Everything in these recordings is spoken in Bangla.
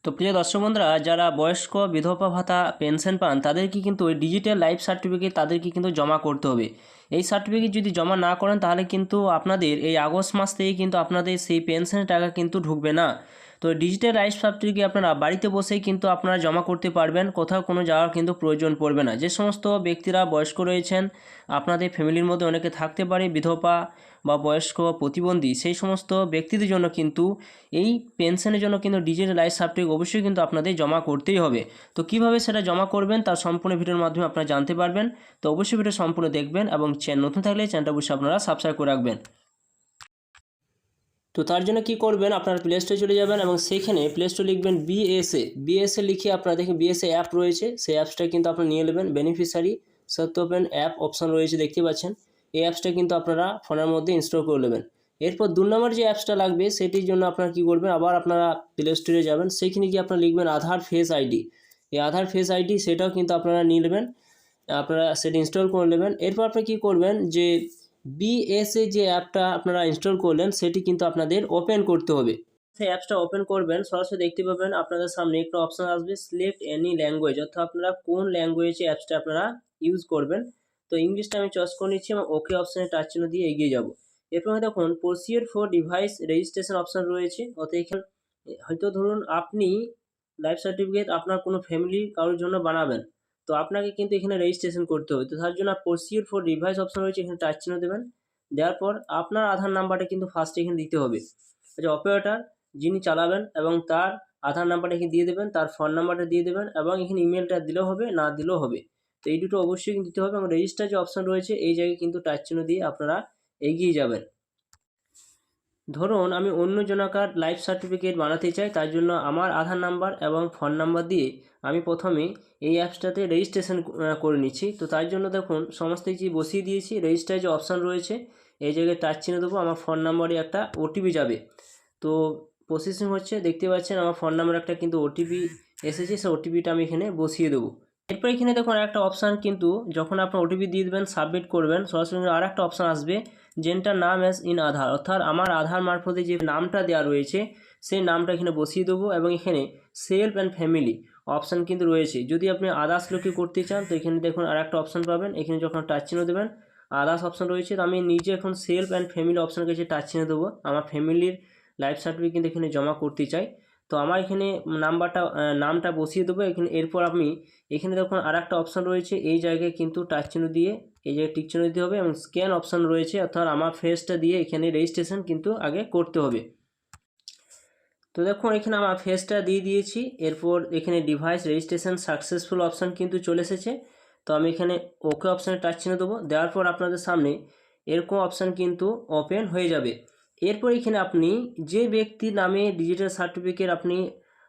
তো প্রিয় দর্শক বন্ধুরা, যারা বয়স্ক বিধবা ভাতা পেনশন পান তাদেরকে কিন্তু ওই ডিজিটাল লাইফ সার্টিফিকেট তাদেরকে কিন্তু জমা করতে হবে। এই সার্টিফিকেট যদি জমা না করেন তাহলে কিন্তু আপনাদের এই আগস্ট মাস থেকে কিন্তু আপনাদের সেই পেনশনের টাকা কিন্তু ঢুকবে না। তো ডিজিটাল লাইফ সার্টিফিকেট আপনারা বাড়িতে বসেই কিন্তু আপনারা জমা করতে পারবেন, কোথাও কোনো যাওয়ার কিন্তু প্রয়োজন পড়বে না। যে সমস্ত ব্যক্তিরা বয়স্ক রয়েছেন, আপনাদের ফ্যামিলির মধ্যে অনেকে থাকতে পারে বিধবা বা বয়স্ক বা প্রতিবন্ধী, সেই সমস্ত ব্যক্তিদের জন্য কিন্তু এই পেনশনের জন্য কিন্তু ডিজিটাল লাইফ সার্টিফিকেট অবশ্যই কিন্তু আপনাদের জমা করতেই হবে। তো কিভাবে সেটা জমা করবেন তার সম্পূর্ণ ভিডিওর মাধ্যমে আপনারা জানতে পারবেন। তো অবশ্যই ভিডিও সম্পূর্ণ দেখবেন এবং নতুন থাকলে চ্যানেলটা অবশ্যই আপনারা সাবস্ক্রাইব করে রাখবেন। তো তার জন্য কি করবেন, আপনারা প্লে স্টোরে চলে যাবেন এবং সেইখানে প্লে স্টোরে লিখবেন বিএসএ লিখে আপনারা দেখেন বিএসএ অ্যাপ রয়েছে, সেই অ্যাপসটা কিন্তু আপনারা নিয়ে নেবেন। বেনিফিশিয়ারি সত্য অ্যাপ অপশন রয়েছে, দেখতে পাচ্ছেন। এই অ্যাপসটা কিন্তু আপনারা ফোনের মধ্যে ইনস্টল করে নেবেন। এরপর 2 নম্বর যে অ্যাপসটা লাগবে সেটির জন্য আপনারা কী করবেন, আবার আপনারা প্লে স্টোরে যাবেন, সেইখানে গিয়ে আপনারা লিখবেন আধার ফেস আইডি। এই আধার ফেস আইডি সেটাও কিন্তু আপনারা নিয়ে নেবেন, আপনারা সেটা ইনস্টল করে নেবেন। এরপর আপনি কী করবেন, যে বিএসএ যে অ্যাপটা আপনারা ইনস্টল করলেন সেটি কিন্তু আপনাদের ওপেন করতে হবে। সেই অ্যাপসটা ওপেন করবেন, সরাসরি দেখতে পাবেন আপনাদের সামনে একটা অপশান আসবে সিলেক্ট এনি ল্যাঙ্গুয়েজ, অর্থাৎ আপনারা কোন ল্যাঙ্গুয়েজে অ্যাপসটা আপনারা ইউজ করবেন। তো ইংলিশটা আমি চয়েস করে নিচ্ছি এবং ওকে অপশানে টাচ চিহ্ন দিয়ে এগিয়ে যাব। এরপর দেখুন proceed for device registration option রয়েছে, অর্থাৎ এখানে হয়তো ধরুন আপনি লাইফ সার্টিফিকেট আপনার কোনো ফ্যামিলি কারোর জন্য বানাবেন, তো আপনাকে কিন্তু এখানে রেজিস্ট্রেশন করতে হবে। তো তার জন্য প্রসিড ফর ডিভাইস অপশন রয়েছে, এখানে টাচ চিহ্ন দেবেন। দেওয়ার পর আপনার আধার নাম্বারটা কিন্তু ফার্স্টে এখানে দিতে হবে। আচ্ছা, অপারেটর যিনি চালাবেন এবং তার আধার নাম্বারটা এখানে দিয়ে দেবেন, তার ফোন নাম্বারটা দিয়ে দেবেন এবং এখানে ইমেলটা দিলেও হবে, না দিলেও হবে। তো এই দুটো অবশ্যই কিন্তু দিতে হবে এবং রেজিস্টার যে অপশন রয়েছে এই জায়গায় কিন্তু টাচ চিহ্ন দিয়ে আপনারা এগিয়ে যাবেন। ধরুন আমি অন্য জনকার লাইফ সার্টিফিকেট বানাতে চাই, তার জন্য আমার আধার নাম্বার এবং ফোন নাম্বার দিয়ে আমি প্রথমে এই অ্যাপসটাতে রেজিস্ট্রেশন করে নিচ্ছি। তো তার জন্য দেখুন সমস্ত কিছু বসিয়ে দিয়েছি, রেজিস্টার যে অপশান রয়েছে এই জায়গায় টাচ চিহ্ন দেবো, আমার ফোন নাম্বারে একটা ওটিপি যাবে। তো প্রসেসিং হচ্ছে, দেখতে পাচ্ছেন আমার ফোন নাম্বার একটা কিন্তু ওটিপি এসেছে, সেই ওটিপিটা আমি এখানে বসিয়ে দেবো। এরপর এখানে দেখুন একটা অপশান, কিন্তু যখন আপনার ওটিপি দিয়ে দেবেন সাবমিট করবেন, সরাসরি আর একটা অপশান আসবে যেটার নাম অ্যাজ ইন আধার, অর্থাৎ আমার আধার মারফতে যে নামটা দেওয়া রয়েছে সেই নামটা এখানে বসিয়ে দেবো এবং এখানে সেলফ অ্যান্ড ফ্যামিলি অপশান কিন্তু রয়েছে। যদি আপনি আদার্স লোকে করতে চান তো এখানে দেখুন আর একটা অপশান পাবেন, এখানে যখন টাচ চিহ্ন দেবেন আদার্স অপশান রয়েছে। তো আমি নিজে এখন সেলফ অ্যান্ড ফ্যামিলি অপশান কাছে টাচ চিহ্ন দেবো, আমার ফ্যামিলির লাইফ সার্টিফিকেট কিন্তু এখানে জমা করতে চাই। তো আমার এখানে নামটা বসিয়ে দেবো এখানে। এরপর আমি এখানে দেখুন আর একটা অপশান রয়েছে, এই জায়গায় কিন্তু টাচ চিহ্ন দিয়ে এই জায়গায় টিক চিহ্ন দিতে হবে এবং স্ক্যান অপশান রয়েছে, অর্থাৎ আমার ফেসটা দিয়ে এখানে রেজিস্ট্রেশন কিন্তু আগে করতে হবে। তো দেখুন এখানে আমার ফেসটা দিয়ে দিয়েছি। এরপর এখানে ডিভাইস রেজিস্ট্রেশন সাকসেসফুল অপশান কিন্তু চলে এসেছে। তো আমি এখানে ওকে অপশানে টাচ চিহ্ন দেবো, দেওয়ার পর আপনাদের সামনে এরকম অপশান কিন্তু ওপেন হয়ে যাবে। এরপর এখানে আপনি যে ব্যক্তির নামে ডিজিটাল সার্টিফিকেট আপনি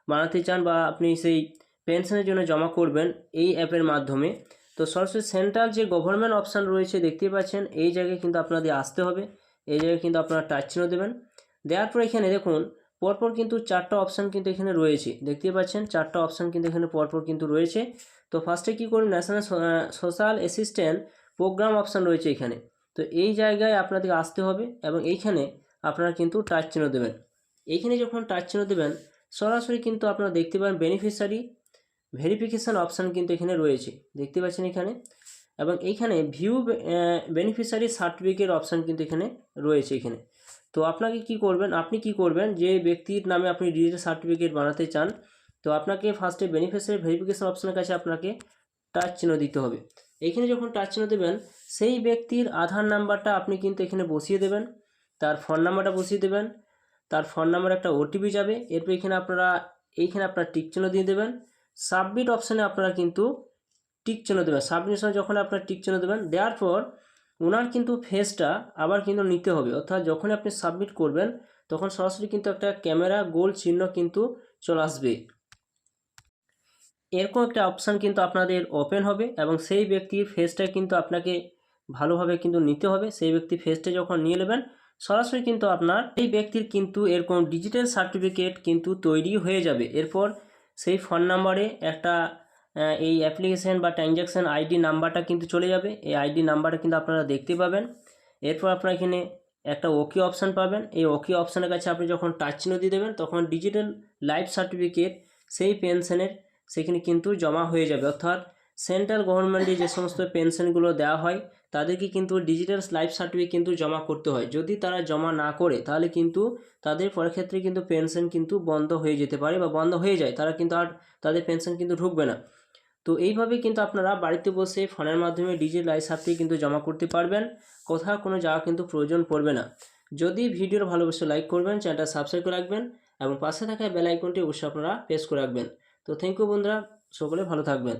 বানাতে চান বা আপনি সেই পেনশনের জন্য জমা করবেন এই অ্যাপের মাধ্যমে, তো সরাসরি সেন্ট্রাল যে গভর্নমেন্ট অপশান রয়েছে দেখতে পাচ্ছেন, এই জায়গায় কিন্তু আপনাদের আসতে হবে। এই জায়গায় কিন্তু আপনারা টাচ চিহ্ন দেবেন। দেওয়ার পর এখানে দেখুন পরপর কিন্তু 4টা অপশান কিন্তু এখানে রয়েছে, দেখতে পাচ্ছেন 4টা অপশান কিন্তু এখানে পরপর কিন্তু রয়েছে। তো ফার্স্টে কী করুন, national social assistant programme option রয়েছে এখানে। তো এই জায়গায় আপনাদের আসতে হবে এবং এইখানে আপনারা কিন্তু টাচ চিহ্ন দেবেন। এইখানে যখন টাচ চিহ্ন দেবেন সরাসরি কিন্তু আপনারা দেখতে পাবেন বেনিফিশিয়ারি ভেরিফিকেশান অপশান কিন্তু এখানে রয়েছে, দেখতে পাচ্ছেন এখানে। এবং এইখানে ভিউ বেনিফিশিয়ারি সার্টিফিকেট অপশান কিন্তু এখানে রয়েছে এখানে। তো আপনাকে কি করবেন, আপনি কি করবেন, যে ব্যক্তির নামে আপনি ডিজিটাল সার্টিফিকেট বানাতে চান তো আপনাকে ফার্স্টে বেনিফিশিয়ারি ভেরিফিকেশান অপশানের কাছে আপনাকে টাচ চিহ্ন দিতে হবে। এখানে যখন টাচ চিহ্ন দেবেন সেই ব্যক্তির আধার নাম্বারটা আপনি কিন্তু এখানে বসিয়ে দেবেন, তার ফোন নাম্বারটা বসিয়ে দেবেন, তার ফোন নাম্বারে একটা ওটিপি যাবে। এরপর এখানে আপনার টিক চিহ্ন দিয়ে দেবেন। সাবমিট অপশানে আপনারা কিন্তু টিক চিহ্ন দেবেন। সাবমিশনে যখন আপনারা টিক চিহ্ন দেবেন, দেওয়ার পর ওনার কিন্তু ফেসটা আবার কিন্তু নিতে হবে, অর্থাৎ যখন আপনি সাবমিট করবেন তখন সরাসরি কিন্তু একটা ক্যামেরা গোল চিহ্ন কিন্তু চলে আসবে। এরকম একটা অপশান কিন্তু আপনাদের ওপেন হবে এবং সেই ব্যক্তির ফেসটা কিন্তু আপনাকে ভালোভাবে কিন্তু নিতে হবে। সেই ব্যক্তির ফেসটা যখন নিয়ে নেবেন সরাসরি কিন্তু আপনার এই ব্যক্তির কিন্তু এরকম ডিজিটাল সার্টিফিকেট কিন্তু তৈরি হয়ে যাবে। এরপর সেই ফোন নাম্বারে একটা এই অ্যাপ্লিকেশান বা ট্রানজ্যাকশান আইডি নাম্বারটা কিন্তু চলে যাবে, এই আইডি নাম্বারটা কিন্তু আপনারা দেখতে পাবেন। এরপর আপনারা এখানে একটা ওকে অপশান পাবেন, এই ওকে অপশানের কাছে আপনি যখন টাচ চিহ্ন দিয়ে দেবেন তখন ডিজিটাল লাইফ সার্টিফিকেট সেই পেনশনের সেখানে কিন্তু জমা হয়ে যাবে। অর্থাৎ সেন্ট্রাল গভর্নমেন্টে যে সমস্ত পেনশনগুলো দেওয়া হয় তাদেরকে কিন্তু ডিজিটাল লাইফ সার্টিফিকেট কিন্তু জমা করতে হয়। যদি তারা জমা না করে তাহলে কিন্তু তাদের পরের ক্ষেত্রে কিন্তু পেনশন কিন্তু বন্ধ হয়ে যেতে পারে বা বন্ধ হয়ে যায়, তারা কিন্তু আর তাদের পেনশন কিন্তু ঢুকবে না। তো এইভাবেই কিন্তু আপনারা বাড়িতে বসে ফোনের মাধ্যমে ডিজিটাল লাইফ সার্টিফিকেট কিন্তু জমা করতে পারবেন, কোথাও কোনো যাওয়া কিন্তু প্রয়োজন পড়বে না। যদি ভিডিওর ভালোবাসে লাইক করবেন, চ্যানেলটা সাবস্ক্রাইব করে রাখবেন এবং পাশে থাকা বেল আইকনটি অবশ্যই আপনারা প্রেস করে রাখবেন। তো থ্যাংক ইউ বন্ধুরা, সকলে ভালো থাকবেন।